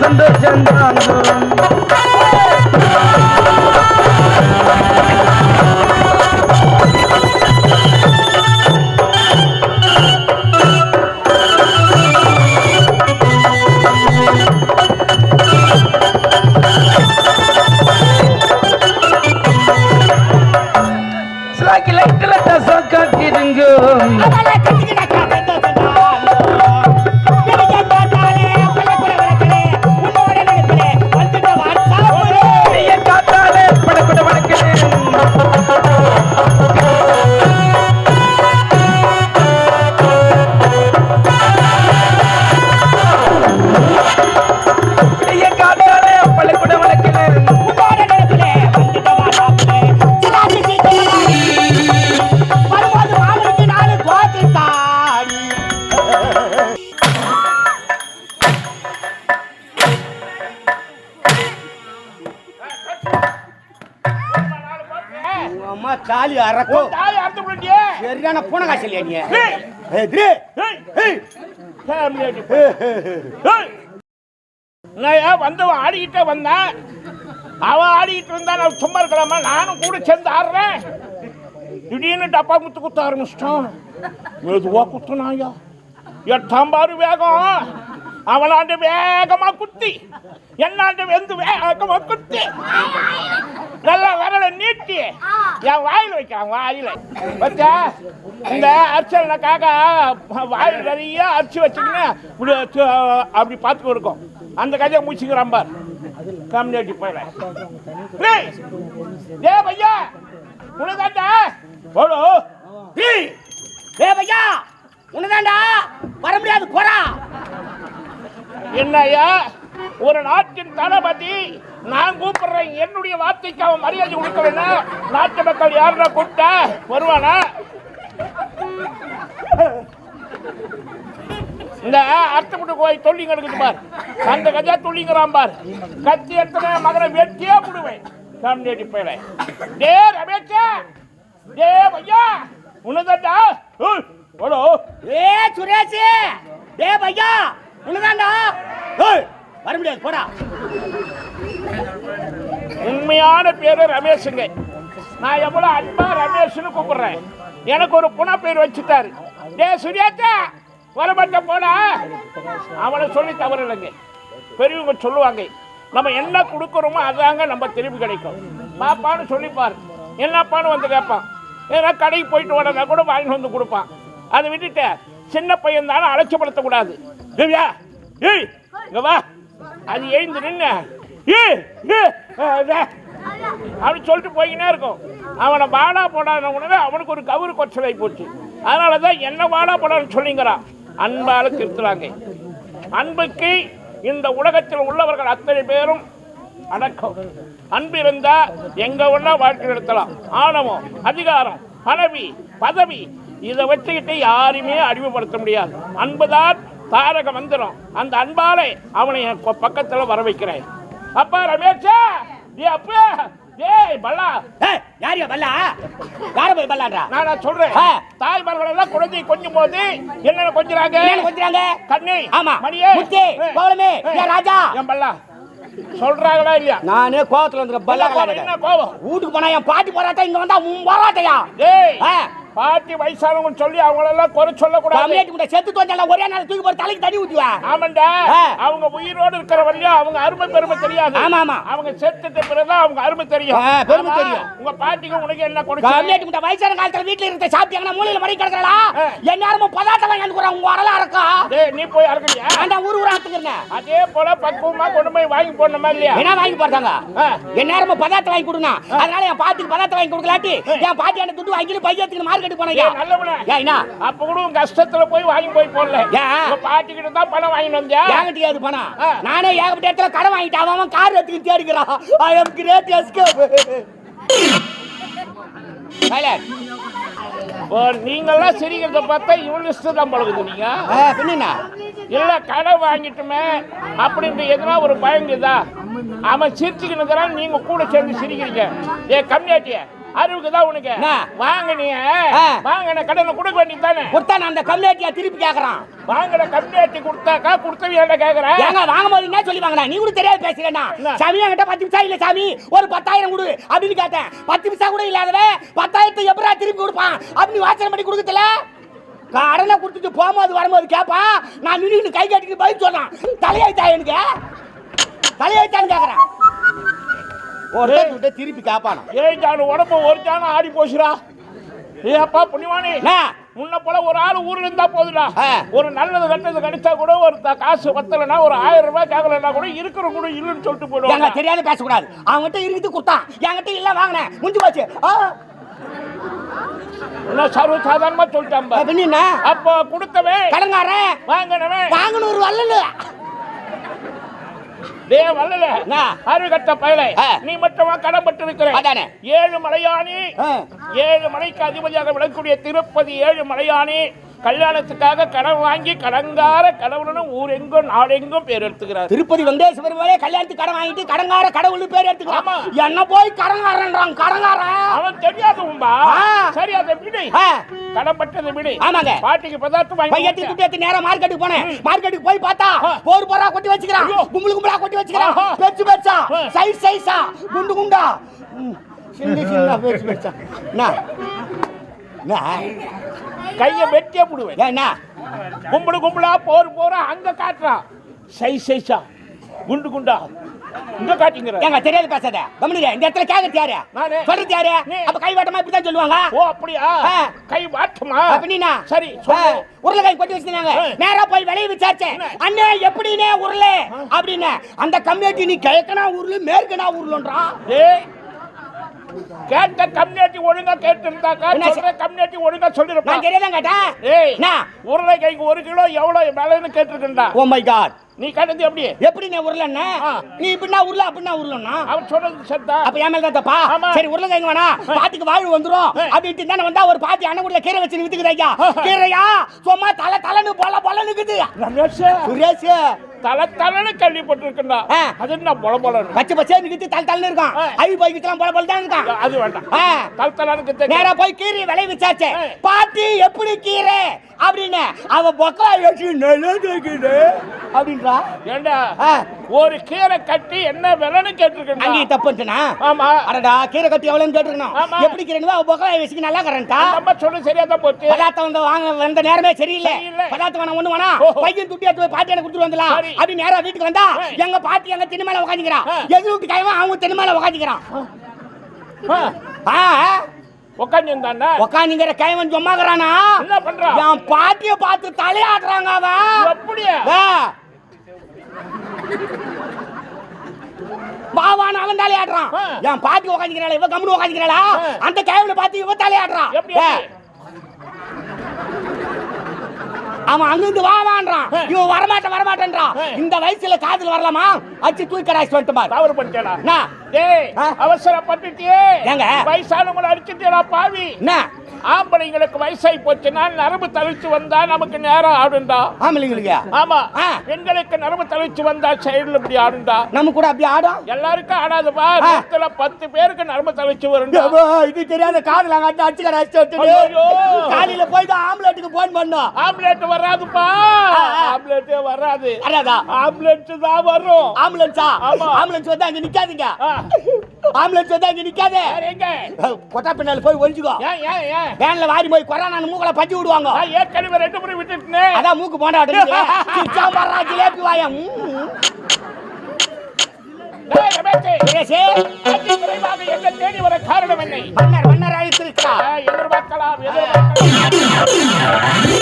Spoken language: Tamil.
சந்தோஷம் தாலி அறக்கும் தாலி அறுத்து விடுங்க சரியான பூனை காய்ச்சல் நீ நான் வந்தவன் ஆடிக்கிட்டே வந்தேன் அவன் ஆடிக்கிட்டு இருந்தா நான் சும்மா இருக்கலாமா நானும் கூட சேர்ந்து ஆடுறேன் திடீர்னு டப்பா குத்த ஆரம்பிச்சிட்டான் மெதுவா குத்துனாயா எட்டாம் பாரு வேகம் அவனாண்டு வேகமா குத்தி என்னாண்டு வெந்து வேகமா குத்தி நல்லா வரல நீட்டி என் வாயில் வைக்க வாயில வச்சா இந்த அரிசல்னாக்காக வாயில் நிறைய அரிசி வச்சுக்கின்னு அப்படி பார்த்து கொடுக்கும் அந்த கதையை முடிச்சுக்கிறான் பார் கம்யூனிட்டி போயில ஏ பையா உனதாண்டா போடு ஏ பையா உனதாண்டா வர முடியாது போறா என்னையா ஒரு நாட்டின் தளபதி நான் கூப்பிடுறேன் என்னுடைய வார்த்தைக்கு அவன் மரியாதை கொடுக்க வேணும் நாட்டு மக்கள் யாருன்னா கூப்பிட்டா வருவானா இந்த அர்த்தப்பட்டு கோயில் தொல்லிங்க எடுக்குது பார் அந்த கஜா தொல்லிங்கிறான் பார் கத்தி எத்தனை மகனை வெட்டியே விடுவேன் கம்யூனிட்டி போயில டே ரமேஷா டே பையா உனதாண்டா போடோ ஏ சுரேஷ் டே பையா உனதாண்டா வர முடியாது போடா உண்மையான பேரு ரமேஷுங்க நான் எவ்வளவு அன்பா ரமேஷ்னு கூப்பிடுறேன் எனக்கு ஒரு புன பேர் வச்சுட்டாரு டே சுரேஷா வரமாட்ட போடா அவனை சொல்லி தவறு இல்லைங்க பெரியவங்க சொல்லுவாங்க நம்ம என்ன கொடுக்குறோமோ அதாங்க நம்ம திரும்பி கிடைக்கும் பாப்பான்னு சொல்லிப்பாரு என்னப்பான்னு வந்து கேட்பான் ஏன்னா கடைக்கு போயிட்டு வரனா கூட வாங்கிட்டு வந்து கொடுப்பான் அதை விட்டுட்டு சின்ன பையன் தானே அலட்சியப்படுத்தக்கூடாது தேவியா ஏய் இங்க வா அது எழுந்து நின்று அப்படி சொல்லிட்டு போய்கினே இருக்கும் அவனை வாடா போடாத உடனே அவனுக்கு ஒரு கவுரு கொச்சலாகி போச்சு அதனால தான் என்ன வாடா போடான்னு சொல்லிங்கிறான் அன்பால திருத்துறாங்க அன்புக்கு இந்த உலகத்தில் உள்ளவர்கள் அத்தனை பேரும் அடக்கம் அன்பு இருந்தா எங்க ஒன்றா வாழ்க்கை நடத்தலாம் ஆணவம் அதிகாரம் பதவி இதை வச்சுக்கிட்டு யாருமே அடிமைப்படுத்த முடியாது அன்புதான் தாரக மந்திரம் அந்த அன்பாலே அவனை பக்கத்துல வர வைக்கிறேன் அப்பா ரமேஷா நீ அப்பா ஏய் பல்லா யாரியா பல்லா யார போய் பல்லாடா நான் சொல்றேன் தாய்மார்கள் எல்லாம் குழந்தை கொஞ்சம் போது என்ன கொஞ்சறாங்க கண்ணே ஆமா மணியே முத்தே கோலமே ஏ ராஜா என் பல்லா சொல்றாங்களா இல்லையா நானே கோவத்துல வந்து பல்லா என்ன கோவம் வீட்டுக்கு போனா என் பாட்டி போராட்டம் இங்க வந்தா போராட்டையா ஏய் பாட்டி வயசானவங்க சொல்லி அவங்களெல்லாம் குறை சொல்லக்கூடாது செத்து தோஞ்சல ஒரே நாள் தூக்கி போற தலைக்கு தண்ணி ஊத்துவா ஆமாண்டா அவங்க உயிரோடு இருக்கிற வரையும் அவங்க அருமை பெருமை தெரியாது ஆமா ஆமா அவங்க செத்துட்ட பிறகுதான் அவங்க அருமை தெரியும் பெருமை தெரியும் உங்க பாட்டிக்கு உனக்கு என்ன கொடுக்க கம்மியாட்டி வயசான காலத்துல வீட்ல இருந்த சாப்பிட்டாங்கன்னா மூலையில மடி கிடக்குறா எல்லாரும் பதார்த்தம் வாங்கி கொடுக்குறாங்க உங்க வரல இருக்கா டேய் நீ போய் அறக்கறியா நான் ஊர் ஆத்துக்கிறேன் அதே போல பக்குவமா கொண்டு போய் வாங்கி போடணுமா இல்லையா என்ன வாங்கி போறாங்க எல்லாரும் பதார்த்தம் வாங்கி கொடுனா அதனால என் பாட்டிக்கு பதார்த்தம் வாங்கி கொடுக்கலாட்டி என் பாட்டி அந்த துட்டு வாங்கி பையத்துக்கு மார்க்கெட் போனயா நல்லவனே ஏய்னா அப்ப கூட கஷ்டத்துல போய் வாங்கி போய் போடல உங்க பாட்டி கிட்ட தான் பணம் வாங்கி வந்தா ஏகட்டி அது பணம் நானே ஏகப்பட்ட இடத்துல கடன் வாங்கிட்டு அவன் கார் எடுத்து தேடிக்கிறான் ஐ அம் கிரேட் எஸ்கேப் சைலண்ட் நீங்கெல்லாம் சிரிக்கிறத பார்த்தா இவன் லிஸ்ட் தான் பழகுது நீங்க பின்னா இல்ல கடை வாங்கிட்டுமே அப்படின்ற எதுனா ஒரு பயங்குதா அவன் சிரிச்சுக்கிட்டு நீங்க கூட சேர்ந்து சிரிக்கிறீங்க ஏ கம்யூனிட்டிய அறிவுக்குதான் உனக்கு வாங்கினிய வாங்கின கடனை கொடுக்க வேண்டியது தானே. கொடுத்தா நான் அந்த கம்யூனிட்டியா திருப்பி கேக்குறான். வாங்கின கம்யூனிட்டி கொடுத்தாக்கா கொடுத்தவியா கேக்குறேன். ஏங்க வாங்கும் போது என்ன சொல்லி வாங்கினா? நீ கூட தெரியாது பேசுறேன்னா. சாமி என்கிட்ட 10 பைசா இல்ல சாமி, ஒரு 10,000 கொடு அப்படின்னு கேட்டேன். 10 பைசா கூட இல்லாதவே 10,000 எப்படா திருப்பி கொடுப்பான் அப்படின்னு வாசனை பண்ணி கொடுக்கல. கடனை கொடுத்துட்டு போகும்போது வரும்போது கேப்பா, நான் நின்று கை கட்டிட்டு பதில் சொன்னான். தலையாய்த்தா எனக்கு தலையாய்த்தான்னு கேக்குறேன். ஒரு திருப்பி கேப்பானா? ஏய் ஜானு உடம்பு ஒரு ஜானு ஆடி போச்சுடா. ஏப்பா புண்ணியவானே, முன்ன போல ஒரு ஆள் ஊர்ல இருந்தா போதுடா. ஒரு நல்லது கட்டது கிடைச்சா கூட ஒரு காசு பத்தலன்னா ஒரு 1000 ரூபாய் கேட்கலன்னா கூட இருக்கிற கூட இல்லைன்னு சொல்லிட்டு போயிடுவாங்க. தெரியாத பேசக்கூடாது. அவங்ககிட்ட இருக்குது கொடுத்தான், என்கிட்ட இல்ல வாங்கினேன் முடிஞ்சு போச்சு. சர்வ சாதாரணமா சொல்லிட்டான். அப்போ கொடுத்தவே கடங்காரன் வாங்கணும் ஒரு வல்லல வல்லல அறிவுகட்ட பயலை நீ மட்டுமா கடன்பட்டு இருக்கிற 7 மலையானி 7 மலைக்கு அதிபதியாக விளக்கக்கூடிய திருப்பதி 7 மலையானி கல்யாணத்துக்காக கடன் வாங்கி கடங்கார கடவுளும் ஊரெங்கும் நாடெங்கும் பேர் எடுத்துக்கிறார். திருப்பதி வெங்கடேஸ்வர கல்யாணத்துக்கு கடன் வாங்கிட்டு கடங்கார கடவுள் பேர் எடுத்துக்கிறான். என்ன போய் கடங்காரன்றான். கடங்காரன் அவன் தெரியாதவன்பா. சரி அதை விடு, கடன்பட்டதை விடு. ஆமாங்க, பாட்டிக்கு பதார்த்தம் வாங்கி பையத்தி குட்டியத்தி நேரா மார்க்கெட்டுக்கு போனேன். மார்க்கெட்டுக்கு போய் பார்த்தா போர் போரா கொட்டி வச்சுக்கிறான், கும்பல் கும்பலா கொட்டி வச்சுக்கிறான். பெச்சு பெச்சா சைஸ் சைஸா குண்டு குண்டா சின்ன சின்ன பெச்சு பெச்சா கைய வெட்டியே போடுவேன். என்ன கும்பலு கும்பலா போர் போரா அங்க காட்டுறான். சைஸ் சைஸா குண்டு குண்டா இங்க காட்டிங்கற. ஏங்க தெரியாது பேசாத. கம்முனிங்க, இந்த இடத்துல கேக்குறது யாரு? நானே. சொல்றது யாரு? அப்ப கை வாட்டமா இப்படி தான் சொல்லுவாங்க. ஓ அப்படியா? கை வாட்டமா அப்படினா சரி சொல்லு. உருளைக்காய் கொட்டி வச்சிருந்தாங்க. நேரா போய் வெளிய விசாரிச்சேன். அண்ணே எப்படினே உருளை அப்படினா அந்த கம்யூனிட்டி நீ கிழக்கனா உருளு மேற்கனா உருளுன்றா. டேய் கேட்ட கம்யூனிட்டி ஒழுங்கா கேட்டிருந்தாக்கா சொல்ற கம்யூனிட்டி ஒழுங்கா சொல்லிருப்பா. நான் தெரியாதான் கேட்டேன். ஏய் நான் உருளைக்காய்க்கு 1 கிலோ எவ்வளவு விலைன்னு கேட்டிருக்கேன்டா. ஓ மை காட், நீ கேட்டது எப்படி நீ உருளன்னா நீ இப்படினா உருள அப்படினா உருளன்னா அவன் சொல்றது சரிதா. அப்ப ஏன் மேல தான் தப்பா? சரி உருளைக்காய்ங்க வேணா பாட்டிக்கு வாழ்வு வந்துரும் அப்படிட்டு தான வந்தா ஒரு பாட்டி அண்ணன் கீரை வச்சு வித்துக்குது. ஐயா கீரையா சும்மா தல தலன்னு போல போல நிக்குது. ரமேஷ் சுரேஷ் தல தலன்னு கேள்விப்பட்டிருக்கேன்டா. அது என்ன போல போல பச்சை பச்சை நிக்குது, தல தலன்னு இருக்கான். ஐ போய்க்கிட்டலாம் போல போல தான் இருக்கான். அது வேண்டாம், தல தலன்னு நேரா போய் கீரை விலை விசாரிச்சேன். பாட்டி எப்படி கீரை அப்படின்னு அவ பொக்கா வச்சு நல்லது அப்படின்றா. ஏண்டா ஒரு கீரை கட்டி என்ன விலைன்னு கேட்டிருக்கேன். அங்கே தப்புனா? ஆமா. அடடா கீரை கட்டி எவ்வளவுன்னு கேட்டிருக்கணும். எப்படி கீரைன்னு அவ பொக்கா வச்சு நல்லா கரண்டா. நம்ம சொல்லு சரியா தான் போச்சு. பதார்த்தம் வந்து வாங்க வந்த நேரமே சரியில்லை. பதார்த்தம் வேணா ஒண்ணு வேணா பையன் துட்டி எடுத்து போய் பாட்டி எனக்கு கொடுத்துட்டு வந்துடலாம் அப்படி நேரா வீட்டுக்கு வந்தா எங்க பாட்டி எங்க திண்ணை மேல உட்காந்துக்கிறான். எதிர் வீட்டு கைவன் அவங்க திண்ணை மேல உட்காந்துக்கிறான். உட்காந்துங்கிற கைவன் சும்மாக்குறானா என்ன பண்றான்? என் பாட்டிய பார்த்து தலையாடுறாங்க. அவன் அப்படியே பாவான் அவன் தலையாடுறான். என் பாட்டி உட்காந்துக்கிறாள், இவ கம்முனு உட்காந்துக்கிறாளா? அந்த கைவனை பார்த்து இவ தலையாடுறான். அவன் அங்கிருந்து வாவான்றான், இவன் வரமாட்டேன்றான். இந்த வயசுல காதல் வரலாமா? அச்சு தூக்கி கடாய்ச்சி வந்துட்டு பாரு. தவறு பண்ணிட்டேடா. டேய் அவசரப்பட்டுட்டியே. ஏங்க வயசானவங்களை அடிச்சிட்டேடா பாவி. என்ன ஆம்பளைங்களுக்கு வயசாகி போச்சுன்னா நரம்பு தளர்ச்சி வந்தா நமக்கு நேரம் ஆடுண்டா. ஆம்பளைங்களுக்கு? ஆமா. பெண்களுக்கு நரம்பு தளர்ச்சி வந்தா சைடுல இப்படி ஆடுண்டா. நம்ம கூட அப்படி ஆடும். எல்லாருக்கும் ஆடாதுப்பா. 10 பேருக்கு நரம்பு தளர்ச்சி வரும். இது தெரியாத காதல் அங்க அடிச்சு கடாய்ச்சி காலையில போய் தான் ஆம்பளைட்டுக்கு போன் பண்ணோம். ஆம்பளைட் வராதுப்பா. ஆம்பளைட்டே வராது. அடடா ஆம்பளைட் தான் வரும். ஆம்புலன்ஸா? ஆம்புலன்ஸ் வந்தா அங்க நிக்காதீங்க. ஆம்புலன்ஸ் வந்தா அங்க நிக்காதே. எங்க கொட்டா பின்னால போய் ஒளிஞ்சுக்கோ. ஏன் வேன்ல வாரி போய் கொரோனா மூக்கல பத்தி விடுவாங்க. ஏற்கனவே 2 முறை விட்டுட்டேன். அதான் மூக்கு போண்டாடுங்க. சிச்சாம்பரா ஜிலேபி வாயம். என்ன தேடி வர காரணம் என்ன? மன்னர் ஆயிட்டிருக்கா. எதிர்பார்க்கலாம்.